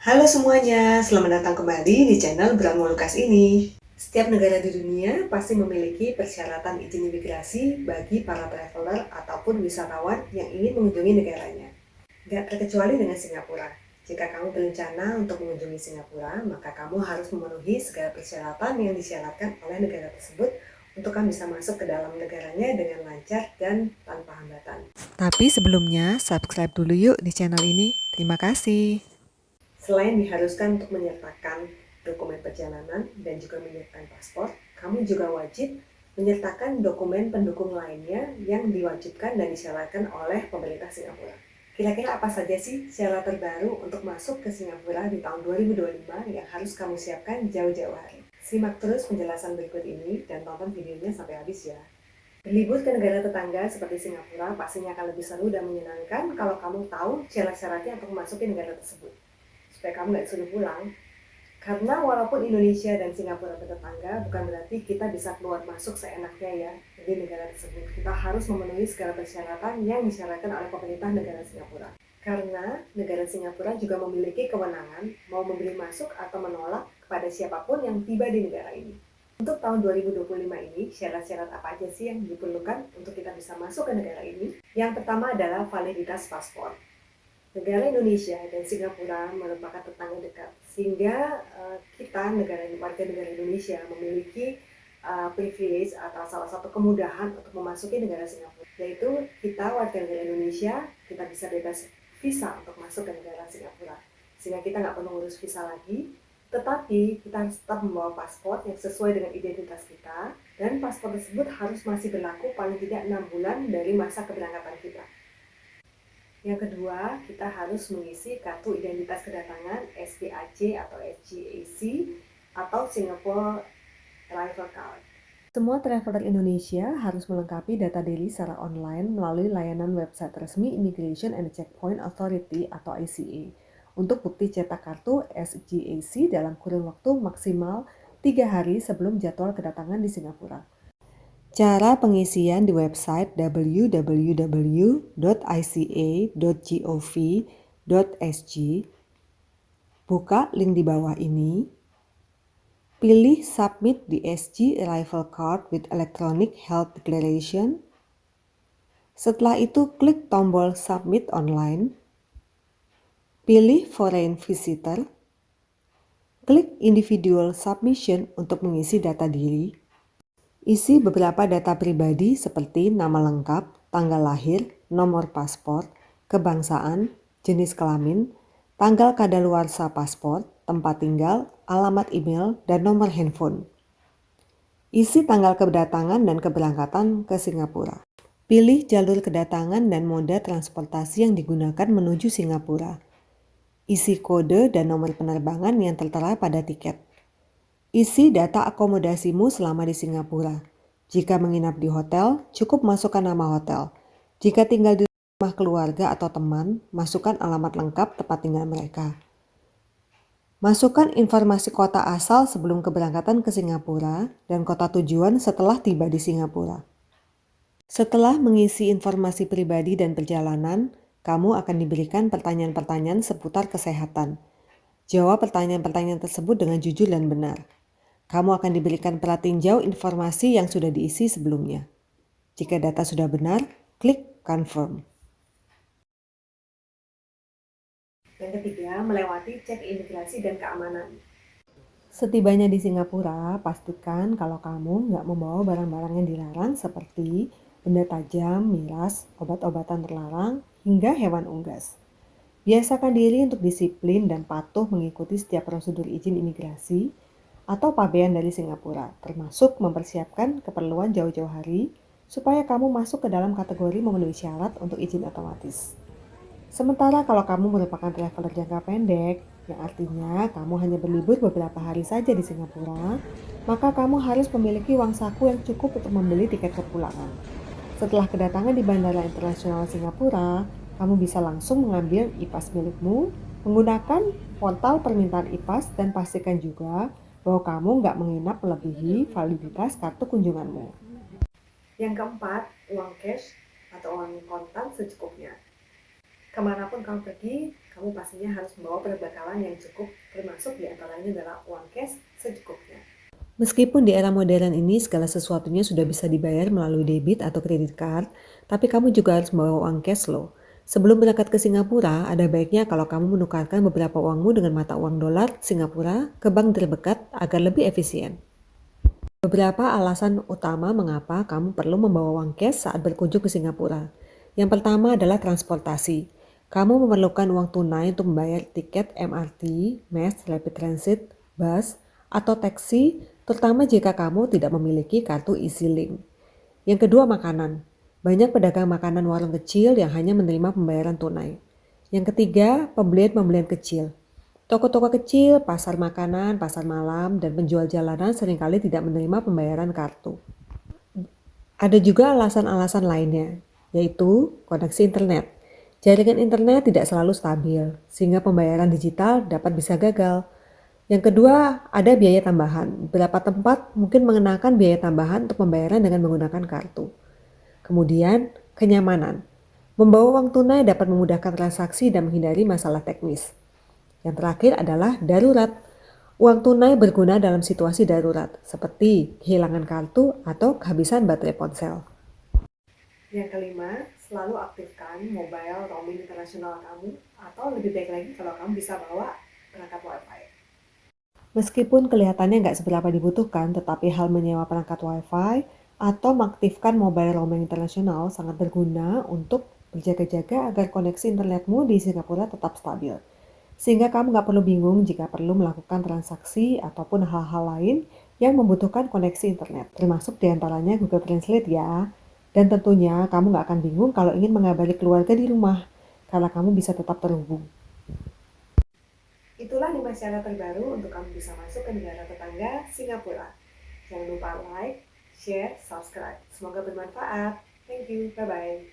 Halo semuanya, selamat datang kembali di channel Bramo Lukas ini. Setiap negara di dunia pasti memiliki persyaratan izin imigrasi bagi para traveler ataupun wisatawan yang ingin mengunjungi negaranya. Gak terkecuali dengan Singapura. Jika kamu berencana untuk mengunjungi Singapura, maka kamu harus memenuhi segala persyaratan yang disyaratkan oleh negara tersebut untuk kamu bisa masuk ke dalam negaranya dengan lancar dan tanpa hambatan. Tapi sebelumnya, subscribe dulu yuk di channel ini. Terima kasih. Selain diharuskan untuk menyertakan dokumen perjalanan dan juga menyertakan paspor, kamu juga wajib menyertakan dokumen pendukung lainnya yang diwajibkan dan disyaratkan oleh pemerintah Singapura. Kira-kira apa saja sih syarat terbaru untuk masuk ke Singapura di tahun 2025 yang harus kamu siapkan jauh-jauh hari? Simak terus penjelasan berikut ini dan tonton videonya sampai habis ya. Berlibur ke negara tetangga seperti Singapura pastinya akan lebih seru dan menyenangkan kalau kamu tahu syarat-syaratnya untuk memasuki negara tersebut supaya kamu nggak disuruh pulang. Karena walaupun Indonesia dan Singapura bertetangga, bukan berarti kita bisa keluar masuk seenaknya ya di negara tersebut. Kita harus memenuhi segala persyaratan yang disyaratkan oleh pemerintah negara Singapura. Karena negara Singapura juga memiliki kewenangan mau memberi masuk atau menolak kepada siapapun yang tiba di negara ini. Untuk tahun 2025 ini, syarat-syarat apa aja sih yang diperlukan untuk kita bisa masuk ke negara ini? Yang pertama adalah validitas paspor. Negara Indonesia dan Singapura merupakan tetangga dekat, sehingga kita warga negara Indonesia memiliki privilege atau salah satu kemudahan untuk memasuki negara Singapura, yaitu kita warga negara Indonesia kita bisa bebas visa untuk masuk ke negara Singapura, sehingga kita nggak perlu ngurus visa lagi. Tetapi kita harus tetap membawa paspor yang sesuai dengan identitas kita, dan paspor tersebut harus masih berlaku paling tidak 6 bulan dari masa keberangkatan kita. Yang kedua, kita harus mengisi kartu identitas kedatangan SPAC atau SGAC atau Singapore Arrival Card. Semua traveler Indonesia harus melengkapi data diri secara online melalui layanan website resmi Immigration and Checkpoint Authority atau ICA untuk bukti cetak kartu SGAC dalam kurun waktu maksimal 3 hari sebelum jadwal kedatangan di Singapura. Cara pengisian di website www.ica.gov.sg. Buka link di bawah ini. Pilih Submit the SG Arrival Card with Electronic Health Declaration. Setelah itu klik tombol Submit Online. Pilih Foreign Visitor. Klik Individual Submission untuk mengisi data diri. Isi beberapa data pribadi seperti nama lengkap, tanggal lahir, nomor paspor, kebangsaan, jenis kelamin, tanggal kadaluarsa paspor, tempat tinggal, alamat email, dan nomor handphone. Isi tanggal kedatangan dan keberangkatan ke Singapura. Pilih jalur kedatangan dan moda transportasi yang digunakan menuju Singapura. Isi kode dan nomor penerbangan yang tertera pada tiket. Isi data akomodasimu selama di Singapura. Jika menginap di hotel, cukup masukkan nama hotel. Jika tinggal di rumah keluarga atau teman, masukkan alamat lengkap tempat tinggal mereka. Masukkan informasi kota asal sebelum keberangkatan ke Singapura dan kota tujuan setelah tiba di Singapura. Setelah mengisi informasi pribadi dan perjalanan, kamu akan diberikan pertanyaan-pertanyaan seputar kesehatan. Jawab pertanyaan-pertanyaan tersebut dengan jujur dan benar. Kamu akan diberikan pratinjau informasi yang sudah diisi sebelumnya. Jika data sudah benar, klik Confirm. Yang ketiga, melewati cek imigrasi dan keamanan. Setibanya di Singapura, pastikan kalau kamu nggak membawa barang-barang yang dilarang seperti benda tajam, miras, obat-obatan terlarang, hingga hewan unggas. Biasakan diri untuk disiplin dan patuh mengikuti setiap prosedur izin imigrasi atau pabean dari Singapura, termasuk mempersiapkan keperluan jauh-jauh hari supaya kamu masuk ke dalam kategori memenuhi syarat untuk izin otomatis. Sementara kalau kamu merupakan traveler jangka pendek, yang artinya kamu hanya berlibur beberapa hari saja di Singapura, maka kamu harus memiliki uang saku yang cukup untuk membeli tiket kepulangan. Setelah kedatangan di Bandara Internasional Singapura, kamu bisa langsung mengambil IPAS milikmu menggunakan portal permintaan IPAS dan pastikan juga bahwa kamu nggak menginap melebihi validitas kartu kunjunganmu. Yang keempat, uang cash atau uang kontan secukupnya. Kemanapun kamu pergi, kamu pastinya harus membawa perbekalan yang cukup, termasuk diantaranya adalah uang cash secukupnya. Meskipun di era modern ini segala sesuatunya sudah bisa dibayar melalui debit atau kredit card, tapi kamu juga harus membawa uang cash loh. Sebelum berangkat ke Singapura, ada baiknya kalau kamu menukarkan beberapa uangmu dengan mata uang dolar Singapura ke bank terdekat agar lebih efisien. Beberapa alasan utama mengapa kamu perlu membawa uang cash saat berkunjung ke Singapura. Yang pertama adalah transportasi. Kamu memerlukan uang tunai untuk membayar tiket MRT, mass rapid transit, bus, atau taksi, terutama jika kamu tidak memiliki kartu EasyLink. Yang kedua, makanan. Banyak pedagang makanan warung kecil yang hanya menerima pembayaran tunai. Yang ketiga, pembelian-pembelian kecil. Toko-toko kecil, pasar makanan, pasar malam, dan penjual jalanan seringkali tidak menerima pembayaran kartu. Ada juga alasan-alasan lainnya, yaitu koneksi internet. Jaringan internet tidak selalu stabil, sehingga pembayaran digital dapat bisa gagal. Yang kedua, ada biaya tambahan. Beberapa tempat mungkin mengenakan biaya tambahan untuk pembayaran dengan menggunakan kartu. Kemudian, kenyamanan. Membawa uang tunai dapat memudahkan transaksi dan menghindari masalah teknis. Yang terakhir adalah darurat. Uang tunai berguna dalam situasi darurat, seperti kehilangan kartu atau kehabisan baterai ponsel. Yang kelima, selalu aktifkan mobile roaming internasional kamu, atau lebih baik lagi kalau kamu bisa bawa perangkat Wi-Fi. Meskipun kelihatannya nggak seberapa dibutuhkan, tetapi hal menyewa perangkat Wi-Fi atau mengaktifkan mobile roaming internasional sangat berguna untuk berjaga-jaga agar koneksi internetmu di Singapura tetap stabil. Sehingga kamu nggak perlu bingung jika perlu melakukan transaksi ataupun hal-hal lain yang membutuhkan koneksi internet, termasuk diantaranya Google Translate ya. Dan tentunya kamu nggak akan bingung kalau ingin mengabari keluarga di rumah, karena kamu bisa tetap terhubung. Itulah 5 syarat terbaru untuk kamu bisa masuk ke negara tetangga Singapura. Jangan lupa like, share, subscribe. Semoga bermanfaat. Thank you, bye-bye.